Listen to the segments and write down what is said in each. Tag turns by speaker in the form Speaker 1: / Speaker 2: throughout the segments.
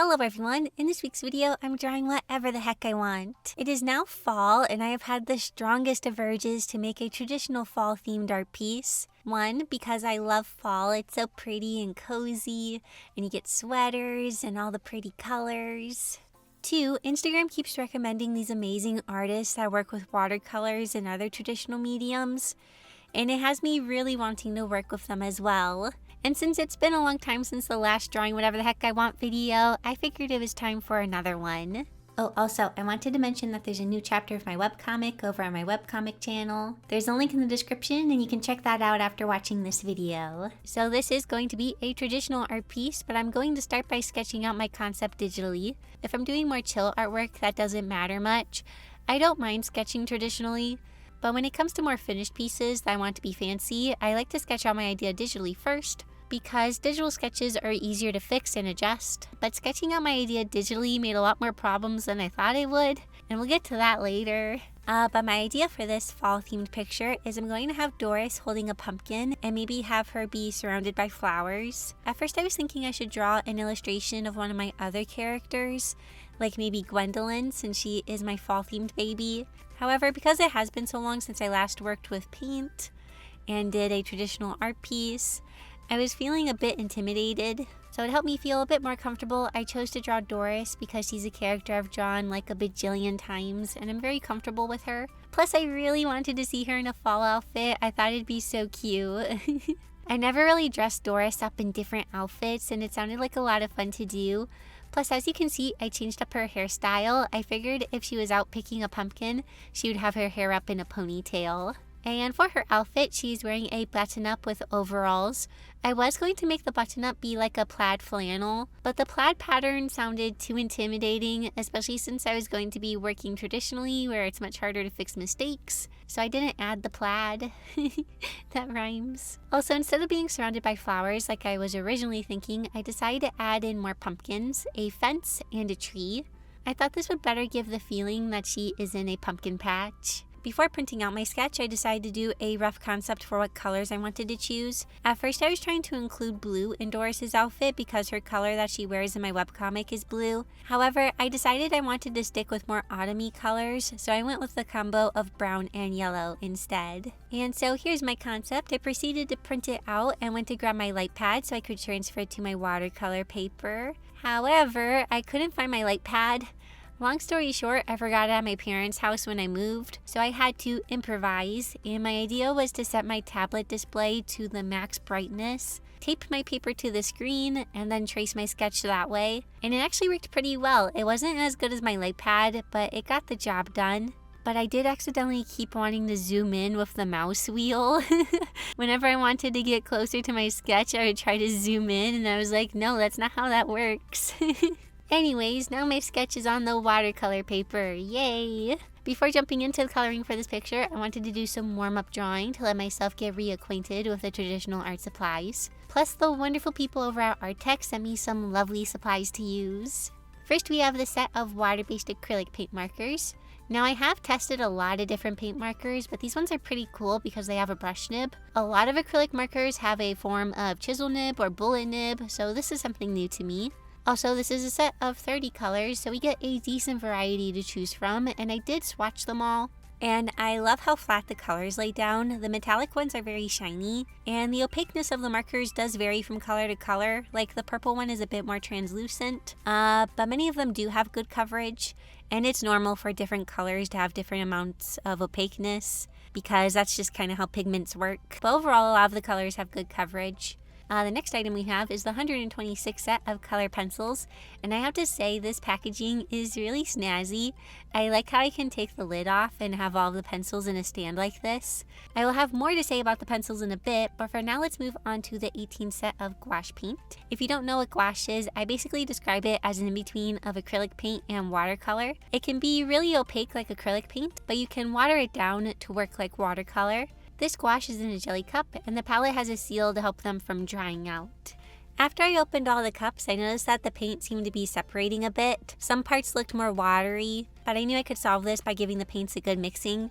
Speaker 1: Hello everyone, in this week's video I'm drawing whatever the heck I want. It is now fall and I have had the strongest of urges to make a traditional fall themed art piece. One, because I love fall, it's so pretty and cozy and you get sweaters and all the pretty colors. Two, Instagram keeps recommending these amazing artists that work with watercolors and other traditional mediums, and it has me really wanting to work with them as well. And since it's been a long time since the last drawing whatever the heck I want video, I figured it was time for another one. Oh, also, I wanted to mention that there's a new chapter of my webcomic over on my webcomic channel. There's a link in the description and you can check that out after watching this video. So this is going to be a traditional art piece, but I'm going to start by sketching out my concept digitally. If I'm doing more chill artwork, that doesn't matter much. I don't mind sketching traditionally, but when it comes to more finished pieces that I want to be fancy, I like to sketch out my idea digitally first, because digital sketches are easier to fix and adjust. But sketching out my idea digitally made a lot more problems than I thought it would, and we'll get to that later. But my idea for this fall themed picture is I'm going to have Doris holding a pumpkin and maybe have her be surrounded by flowers. At first I was thinking I should draw an illustration of one of my other characters, like maybe Gwendolyn, since she is my fall themed baby. However, because it has been so long since I last worked with paint and did a traditional art piece, I was feeling a bit intimidated, so to help me feel a bit more comfortable, I chose to draw Doris because she's a character I've drawn like a bajillion times and I'm very comfortable with her. Plus, I really wanted to see her in a fall outfit. I thought it'd be so cute. I never really dressed Doris up in different outfits and it sounded like a lot of fun to do. Plus, as you can see, I changed up her hairstyle. I figured if she was out picking a pumpkin, she would have her hair up in a ponytail. And for her outfit, she's wearing a button-up with overalls. I was going to make the button-up be like a plaid flannel, but the plaid pattern sounded too intimidating, especially since I was going to be working traditionally where it's much harder to fix mistakes. So I didn't add the plaid. That rhymes. Also, instead of being surrounded by flowers like I was originally thinking, I decided to add in more pumpkins, a fence, and a tree. I thought this would better give the feeling that she is in a pumpkin patch. Before printing out my sketch, I decided to do a rough concept for what colors I wanted to choose. At first, I was trying to include blue in Doris's outfit because her color that she wears in my webcomic is blue. However, I decided I wanted to stick with more autumny colors, so I went with the combo of brown and yellow instead. And so here's my concept. I proceeded to print it out and went to grab my light pad so I could transfer it to my watercolor paper. However, I couldn't find my light pad. Long story short, I forgot it at my parents' house when I moved, so I had to improvise, and my idea was to set my tablet display to the max brightness, tape my paper to the screen, and then trace my sketch that way. And it actually worked pretty well. It wasn't as good as my light pad, but it got the job done. But I did accidentally keep wanting to zoom in with the mouse wheel. Whenever I wanted to get closer to my sketch, I would try to zoom in, and I was like, no, that's not how that works. Anyways, now my sketch is on the watercolor paper, yay! Before jumping into the coloring for this picture, I wanted to do some warm-up drawing to let myself get reacquainted with the traditional art supplies. Plus, the wonderful people over at Arrtx sent me some lovely supplies to use. First, we have the set of water-based acrylic paint markers. Now, I have tested a lot of different paint markers, but these ones are pretty cool because they have a brush nib. A lot of acrylic markers have a form of chisel nib or bullet nib, so this is something new to me. Also, this is a set of 30 colors, so we get a decent variety to choose from, and I did swatch them all. And I love how flat the colors lay down. The metallic ones are very shiny, and the opaqueness of the markers does vary from color to color. Like the purple one is a bit more translucent, but many of them do have good coverage, and it's normal for different colors to have different amounts of opaqueness, because that's just kind of how pigments work. But overall, a lot of the colors have good coverage. The next item we have is the 126 set of color pencils, and I have to say this packaging is really snazzy. I like how I can take the lid off and have all of the pencils in a stand like this. I will have more to say about the pencils in a bit, but for now let's move on to the 18 set of gouache paint. If you don't know what gouache is, I basically describe it as an in-between of acrylic paint and watercolor. It can be really opaque like acrylic paint, but you can water it down to work like watercolor. This gouache is in a jelly cup, and the palette has a seal to help them from drying out. After I opened all the cups, I noticed that the paint seemed to be separating a bit. Some parts looked more watery, but I knew I could solve this by giving the paints a good mixing.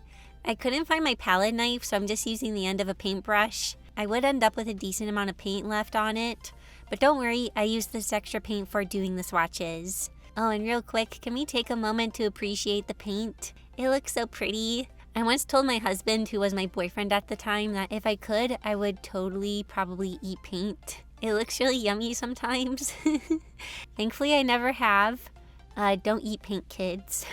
Speaker 1: I couldn't find my palette knife, so I'm just using the end of a paintbrush. I would end up with a decent amount of paint left on it, But don't worry, I used this extra paint for doing the swatches. Oh, and real quick, can we take a moment to appreciate the paint? It looks so pretty. I once told my husband, who was my boyfriend at the time, that if I could, I would totally probably eat paint. It looks really yummy sometimes. Thankfully, I never have. Don't eat paint, kids.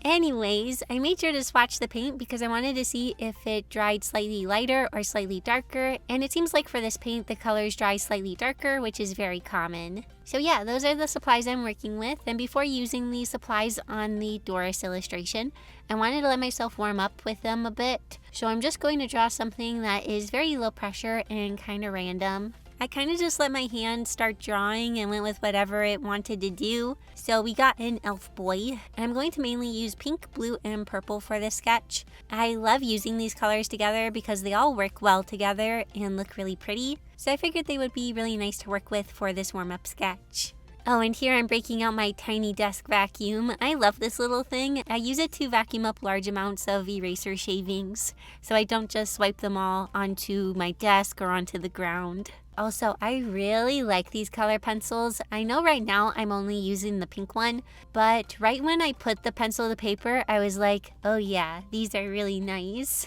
Speaker 1: Anyways, I made sure to swatch the paint because I wanted to see if it dried slightly lighter or slightly darker, and it seems like for this paint the colors dry slightly darker, which is very common. So yeah, those are the supplies I'm working with, and before using these supplies on the Doris illustration, I wanted to let myself warm up with them a bit. So I'm just going to draw something that is very low pressure and kind of random. I kind of just let my hand start drawing and went with whatever it wanted to do. So we got an elf boy. I'm going to mainly use pink, blue, and purple for this sketch. I love using these colors together because they all work well together and look really pretty. So I figured they would be really nice to work with for this warm-up sketch. Oh, and here I'm breaking out my tiny desk vacuum. I love this little thing. I use it to vacuum up large amounts of eraser shavings, so I don't just swipe them all onto my desk or onto the ground. Also, I really like these color pencils. I know right now I'm only using the pink one, but right when I put the pencil to paper, I was like, oh yeah, these are really nice.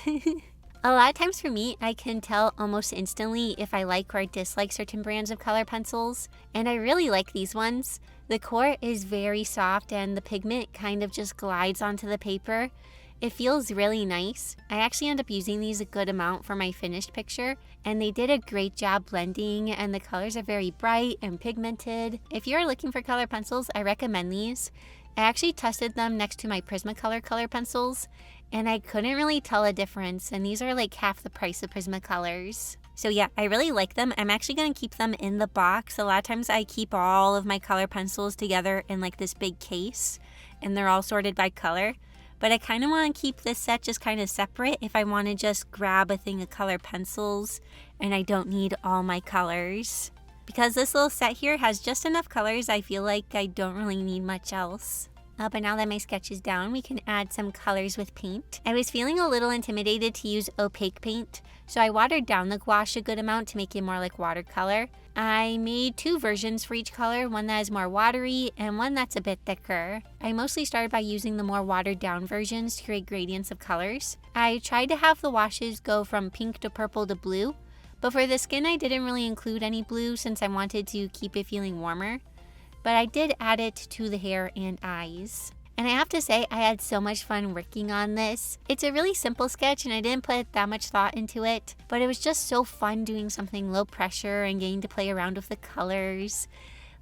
Speaker 1: A lot of times for me, I can tell almost instantly if I like or dislike certain brands of color pencils, and I really like these ones. The core is very soft and the pigment kind of just glides onto the paper. It feels really nice. I actually end up using these a good amount for my finished picture, and they did a great job blending, and the colors are very bright and pigmented. If you're looking for color pencils, I recommend these. I actually tested them next to my Prismacolor color pencils, and I couldn't really tell a difference, and these are like half the price of Prismacolors. So yeah, I really like them. I'm actually going to keep them in the box. A lot of times I keep all of my color pencils together in like this big case, and they're all sorted by color. But I kind of want to keep this set just kind of separate if I want to just grab a thing of color pencils and I don't need all my colors. Because this little set here has just enough colors, I feel like I don't really need much else. But now that my sketch is down, we can add some colors with paint. I was feeling a little intimidated to use opaque paint, so I watered down the gouache a good amount to make it more like watercolor. I made two versions for each color, one that is more watery and one that's a bit thicker. I mostly started by using the more watered down versions to create gradients of colors. I tried to have the washes go from pink to purple to blue, but for the skin I didn't really include any blue since I wanted to keep it feeling warmer. But I did add it to the hair and eyes. And I have to say, I had so much fun working on this. It's a really simple sketch and I didn't put that much thought into it, but it was just so fun doing something low pressure and getting to play around with the colors.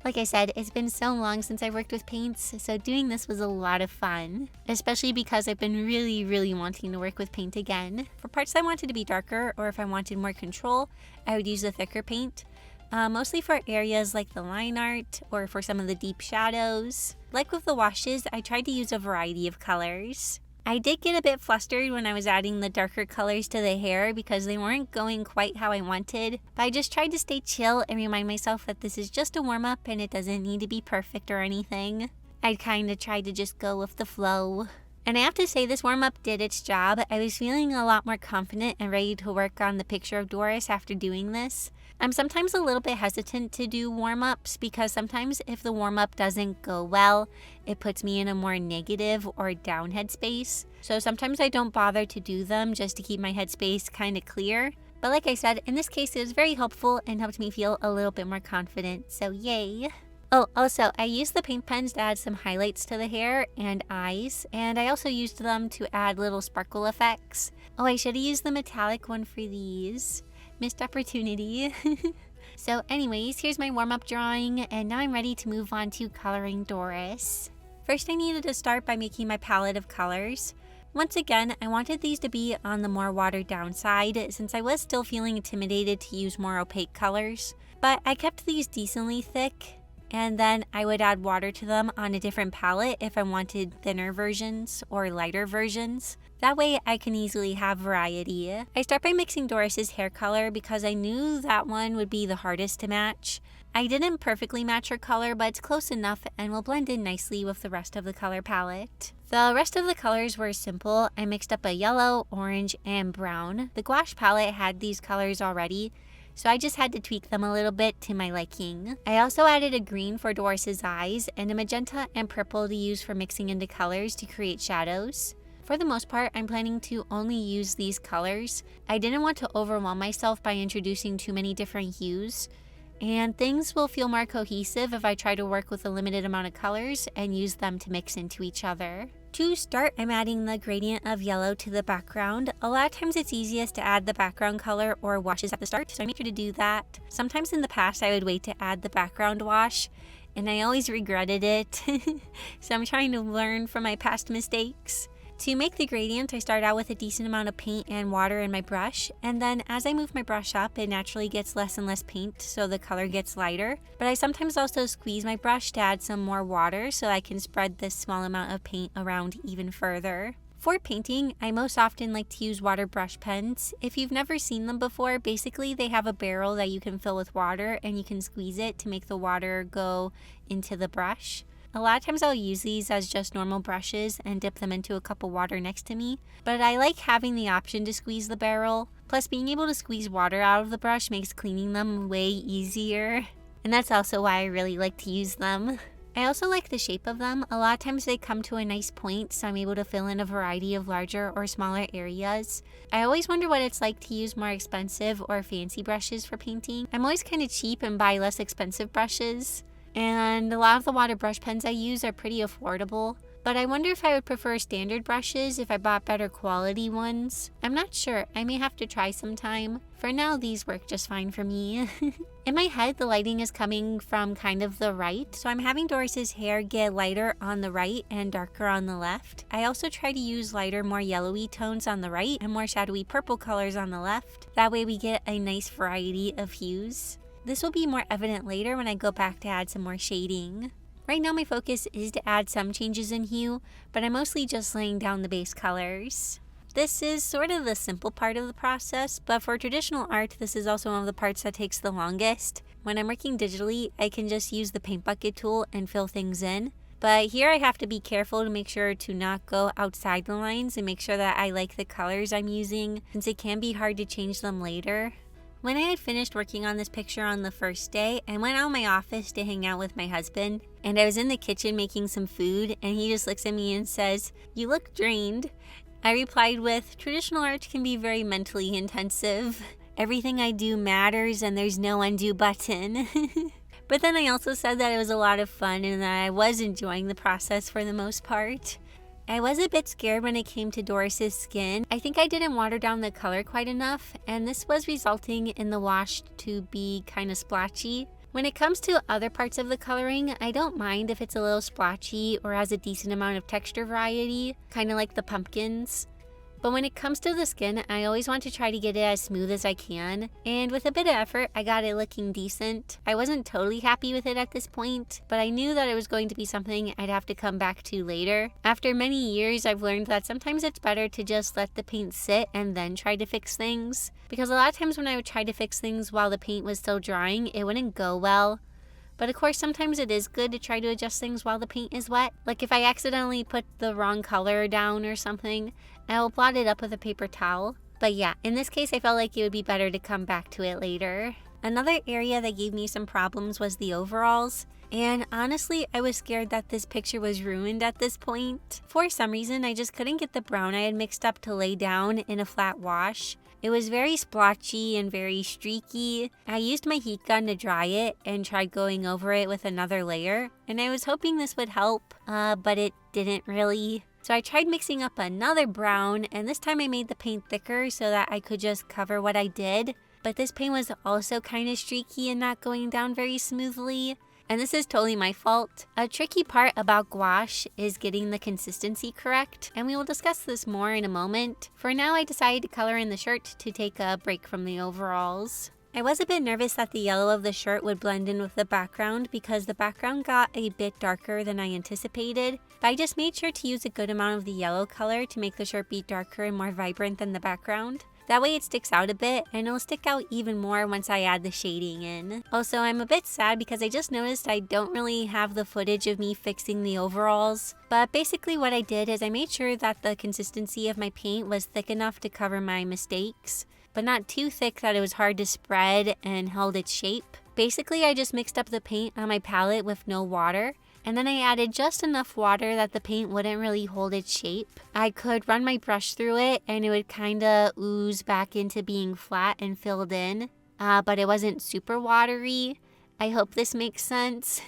Speaker 1: Like I said, it's been so long since I worked with paints, so doing this was a lot of fun, especially because I've been really wanting to work with paint again. For parts I wanted to be darker, or if I wanted more control, I would use the thicker paint. Mostly for areas like the line art or for some of the deep shadows. Like with the washes, I tried to use a variety of colors. I did get a bit flustered when I was adding the darker colors to the hair because they weren't going quite how I wanted, but I just tried to stay chill and remind myself that this is just a warm-up and it doesn't need to be perfect or anything. I kind of tried to just go with the flow. And I have to say, this warm-up did its job. I was feeling a lot more confident and ready to work on the picture of Doris after doing this. I'm sometimes a little bit hesitant to do warm-ups because sometimes if the warm-up doesn't go well, it puts me in a more negative or down headspace. So sometimes I don't bother to do them just to keep my headspace kind of clear. But like I said, in this case it was very helpful and helped me feel a little bit more confident, so yay! Oh, also, I used the paint pens to add some highlights to the hair and eyes, and I also used them to add little sparkle effects. Oh, I should have used the metallic one for these. Missed opportunity. So anyways, here's my warm-up drawing, and now I'm ready to move on to coloring Doris. First I needed to start by making my palette of colors. Once again, I wanted these to be on the more watered down side since I was still feeling intimidated to use more opaque colors. But I kept these decently thick, and then I would add water to them on a different palette if I wanted thinner versions or lighter versions. That way I can easily have variety. I start by mixing Doris's hair color because I knew that one would be the hardest to match. I didn't perfectly match her color, but it's close enough and will blend in nicely with the rest of the color palette. The rest of the colors were simple. I mixed up a yellow, orange, and brown. The gouache palette had these colors already, so I just had to tweak them a little bit to my liking. I also added a green for Doris's eyes and a magenta and purple to use for mixing into colors to create shadows. For the most part, I'm planning to only use these colors. I didn't want to overwhelm myself by introducing too many different hues, and things will feel more cohesive if I try to work with a limited amount of colors and use them to mix into each other. To start, I'm adding the gradient of yellow to the background. A lot of times it's easiest to add the background color or washes at the start, so I make sure to do that. Sometimes in the past I would wait to add the background wash, and I always regretted it. So I'm trying to learn from my past mistakes. To make the gradient, I start out with a decent amount of paint and water in my brush, and then as I move my brush up, it naturally gets less and less paint, so the color gets lighter. But I sometimes also squeeze my brush to add some more water so I can spread this small amount of paint around even further. For painting, I most often like to use water brush pens. If you've never seen them before, basically they have a barrel that you can fill with water and you can squeeze it to make the water go into the brush. A lot of times I'll use these as just normal brushes and dip them into a cup of water next to me, but I like having the option to squeeze the barrel. Plus, being able to squeeze water out of the brush makes cleaning them way easier, and that's also why I really like to use them. I also like the shape of them. A lot of times they come to a nice point, so I'm able to fill in a variety of larger or smaller areas. I always wonder what it's like to use more expensive or fancy brushes for painting. I'm always kind of cheap and buy less expensive brushes, and a lot of the water brush pens I use are pretty affordable, but I wonder if I would prefer standard brushes if I bought better quality ones. I'm not sure, I may have to try sometime. For now, these work just fine for me. In my head, the lighting is coming from kind of the right, so I'm having Doris's hair get lighter on the right and darker on the left. I also try to use lighter, more yellowy tones on the right and more shadowy purple colors on the left. That way we get a nice variety of hues. This will be more evident later when I go back to add some more shading. Right now my focus is to add some changes in hue, but I'm mostly just laying down the base colors. This is sort of the simple part of the process, but for traditional art, this is also one of the parts that takes the longest. When I'm working digitally, I can just use the paint bucket tool and fill things in. But here I have to be careful to make sure to not go outside the lines and make sure that I like the colors I'm using, since it can be hard to change them later. When I had finished working on this picture on the first day, I went out of my office to hang out with my husband, and I was in the kitchen making some food, and he just looks at me and says, "You look drained." I replied with, "Traditional art can be very mentally intensive. Everything I do matters and there's no undo button." But then I also said that it was a lot of fun and that I was enjoying the process for the most part. I was a bit scared when it came to Doris's skin. I think I didn't water down the color quite enough, and this was resulting in the wash to be kind of splotchy. When it comes to other parts of the coloring, I don't mind if it's a little splotchy or has a decent amount of texture variety, kind of like the pumpkins. But when it comes to the skin, I always want to try to get it as smooth as I can, and with a bit of effort, I got it looking decent. I wasn't totally happy with it at this point, but I knew that it was going to be something I'd have to come back to later. After many years, I've learned that sometimes it's better to just let the paint sit and then try to fix things, because a lot of times when I would try to fix things while the paint was still drying, it wouldn't go well. But of course, sometimes it is good to try to adjust things while the paint is wet. Like if I accidentally put the wrong color down or something, I will blot it up with a paper towel. But yeah, in this case, I felt like it would be better to come back to it later. Another area that gave me some problems was the overalls. And honestly, I was scared that this picture was ruined at this point. For some reason, I just couldn't get the brown I had mixed up to lay down in a flat wash. It was very splotchy and very streaky. I used my heat gun to dry it and tried going over it with another layer, and I was hoping this would help, but it didn't really. So I tried mixing up another brown, and this time I made the paint thicker so that I could just cover what I did. But this paint was also kind of streaky and not going down very smoothly. And this is totally my fault. A tricky part about gouache is getting the consistency correct, and we will discuss this more in a moment. For now, I decided to color in the shirt to take a break from the overalls. I was a bit nervous that the yellow of the shirt would blend in with the background because the background got a bit darker than I anticipated, but I just made sure to use a good amount of the yellow color to make the shirt be darker and more vibrant than the background. That way it sticks out a bit, and it'll stick out even more once I add the shading in. Also, I'm a bit sad because I just noticed I don't really have the footage of me fixing the overalls. But basically what I did is I made sure that the consistency of my paint was thick enough to cover my mistakes. but not too thick that it was hard to spread and held its shape. Basically, I just mixed up the paint on my palette with no water, and then I added just enough water that the paint wouldn't really hold its shape. I could run my brush through it and it would kind of ooze back into being flat and filled in, but it wasn't super watery. I hope this makes sense.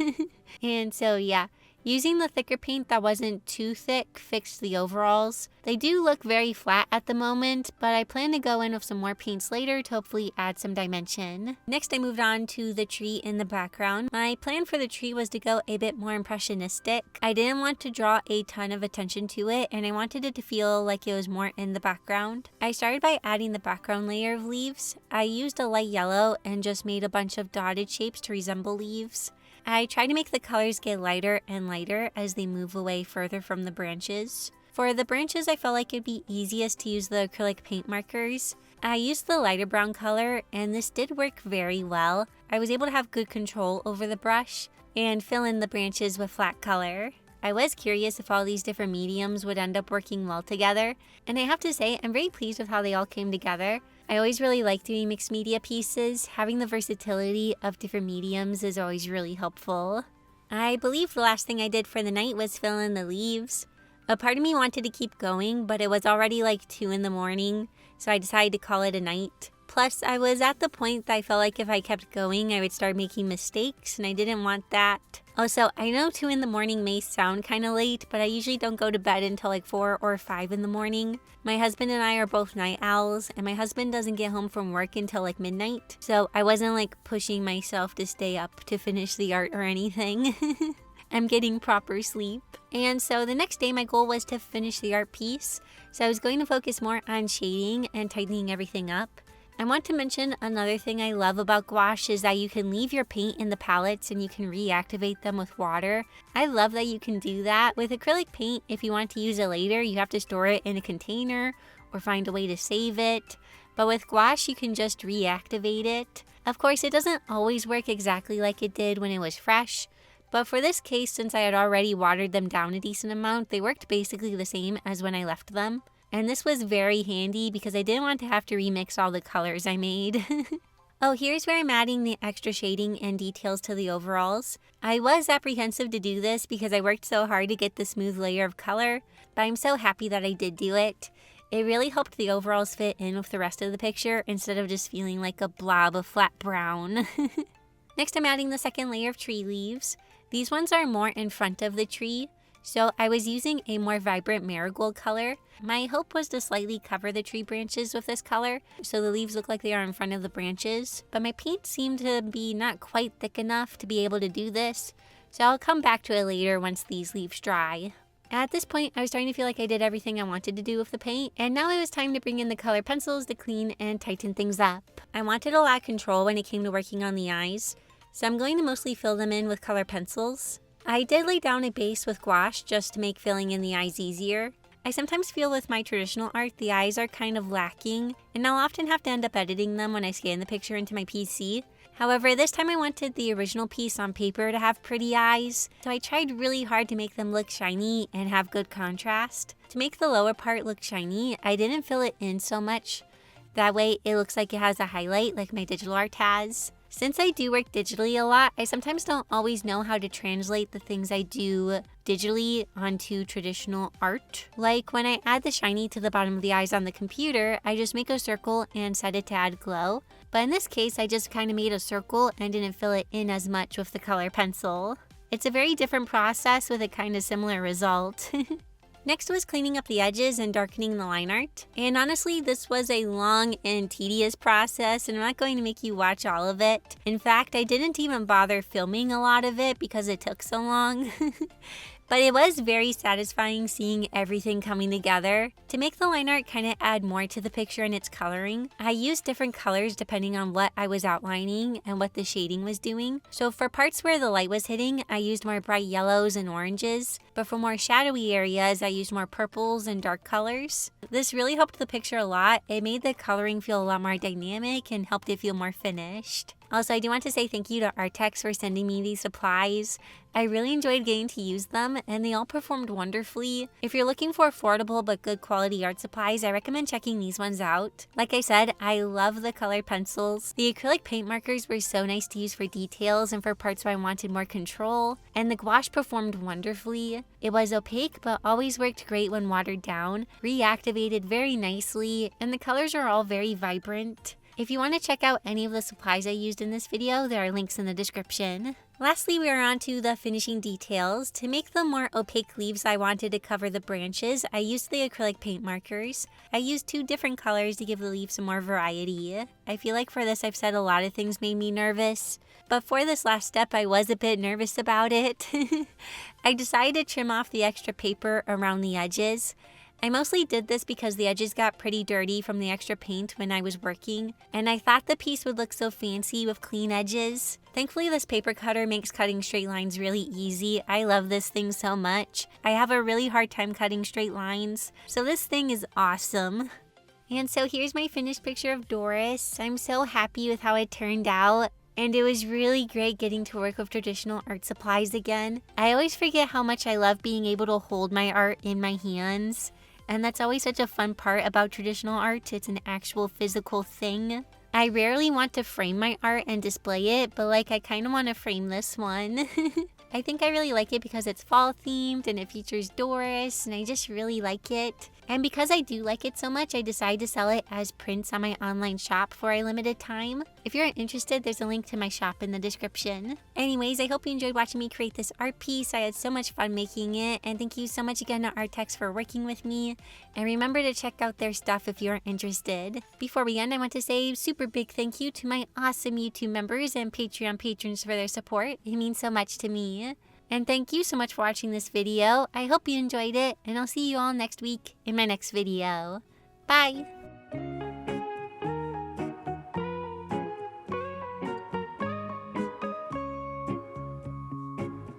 Speaker 1: And so yeah, using the thicker paint that wasn't too thick fixed the overalls. They do look very flat at the moment, but I plan to go in with some more paints later to hopefully add some dimension. Next, I moved on to the tree in the background. My plan for the tree was to go a bit more impressionistic. I didn't want to draw a ton of attention to it, and I wanted it to feel like it was more in the background. I started by adding the background layer of leaves. I used a light yellow and just made a bunch of dotted shapes to resemble leaves. I try to make the colors get lighter and lighter as they move away further from the branches. For the branches, I felt like it'd be easiest to use the acrylic paint markers. I used the lighter brown color, and this did work very well. I was able to have good control over the brush and fill in the branches with flat color. I was curious if all these different mediums would end up working well together, and I have to say I'm very pleased with how they all came together. I always really like doing mixed media pieces. Having the versatility of different mediums is always really helpful. I believe the last thing I did for the night was fill in the leaves. A part of me wanted to keep going, but it was already like 2 in the morning, so I decided to call it a night. Plus, I was at the point that I felt like if I kept going, I would start making mistakes, and I didn't want that. Also, I know 2 in the morning may sound kind of late, but I usually don't go to bed until like 4 or 5 in the morning. My husband and I are both night owls, and my husband doesn't get home from work until like midnight, so I wasn't like pushing myself to stay up to finish the art or anything. I'm getting proper sleep. And so the next day my goal was to finish the art piece, so I was going to focus more on shading and tightening everything up. I want to mention another thing I love about gouache is that you can leave your paint in the palettes and you can reactivate them with water. I love that you can do that. With acrylic paint, if you want to use it later, you have to store it in a container or find a way to save it. But with gouache, you can just reactivate it. Of course, it doesn't always work exactly like it did when it was fresh. But for this case, since I had already watered them down a decent amount, they worked basically the same as when I left them. And this was very handy because I didn't want to have to remix all the colors I made. Oh, here's where I'm adding the extra shading and details to the overalls. I was apprehensive to do this because I worked so hard to get the smooth layer of color, but I'm so happy that I did do it. It really helped the overalls fit in with the rest of the picture instead of just feeling like a blob of flat brown. Next, I'm adding the second layer of tree leaves. These ones are more in front of the tree, so I was using a more vibrant marigold color. My hope was to slightly cover the tree branches with this color, so the leaves look like they are in front of the branches, but my paint seemed to be not quite thick enough to be able to do this, so I'll come back to it later once these leaves dry. At this point, I was starting to feel like I did everything I wanted to do with the paint, and now it was time to bring in the color pencils to clean and tighten things up. I wanted a lot of control when it came to working on the eyes, so I'm going to mostly fill them in with color pencils. I did lay down a base with gouache just to make filling in the eyes easier. I sometimes feel with my traditional art the eyes are kind of lacking, and I'll often have to end up editing them when I scan the picture into my PC. However, this time I wanted the original piece on paper to have pretty eyes, so I tried really hard to make them look shiny and have good contrast. To make the lower part look shiny, I didn't fill it in so much. That way it looks like it has a highlight like my digital art has. Since I do work digitally a lot, I sometimes don't always know how to translate the things I do digitally onto traditional art. Like when I add the shiny to the bottom of the eyes on the computer, I just make a circle and set it to add glow. But in this case, I just kind of made a circle and didn't fill it in as much with the color pencil. It's a very different process with a kind of similar result. Next was cleaning up the edges and darkening the line art. And honestly, this was a long and tedious process, and I'm not going to make you watch all of it. In fact, I didn't even bother filming a lot of it because it took so long. But it was very satisfying seeing everything coming together. To make the line art kind of add more to the picture and its coloring, I used different colors depending on what I was outlining and what the shading was doing. So for parts where the light was hitting, I used more bright yellows and oranges. But for more shadowy areas, I used more purples and dark colors. This really helped the picture a lot. It made the coloring feel a lot more dynamic and helped it feel more finished. Also, I do want to say thank you to Arrtx for sending me these supplies. I really enjoyed getting to use them, and they all performed wonderfully. If you're looking for affordable but good quality art supplies, I recommend checking these ones out. Like I said, I love the colored pencils. The acrylic paint markers were so nice to use for details and for parts where I wanted more control, and the gouache performed wonderfully. It was opaque, but always worked great when watered down, reactivated very nicely, and the colors are all very vibrant. If you want to check out any of the supplies I used in this video, there are links in the description. Lastly, we are on to the finishing details. To make the more opaque leaves I wanted to cover the branches, I used the acrylic paint markers. I used 2 different colors to give the leaves some more variety. I feel like for this I've said a lot of things made me nervous, but for this last step I was a bit nervous about it. I decided to trim off the extra paper around the edges. I mostly did this because the edges got pretty dirty from the extra paint when I was working, and I thought the piece would look so fancy with clean edges. Thankfully, this paper cutter makes cutting straight lines really easy. I love this thing so much. I have a really hard time cutting straight lines, so this thing is awesome. And so here's my finished picture of Doris. I'm so happy with how it turned out. And it was really great getting to work with traditional art supplies again. I always forget how much I love being able to hold my art in my hands. And that's always such a fun part about traditional art. It's an actual physical thing. I rarely want to frame my art and display it, but I kind of want to frame this one. I think I really like it because it's fall themed and it features Doris, and I just really like it. And because I do like it so much, I decided to sell it as prints on my online shop for a limited time. If you're interested, there's a link to my shop in the description. Anyways, I hope you enjoyed watching me create this art piece. I had so much fun making it, and thank you so much again to Arrtx for working with me. And remember to check out their stuff if you're interested. Before we end, I want to say a super big thank you to my awesome YouTube members and Patreon patrons for their support. It means so much to me. And thank you so much for watching this video. I hope you enjoyed it, and I'll see you all next week in my next video. Bye!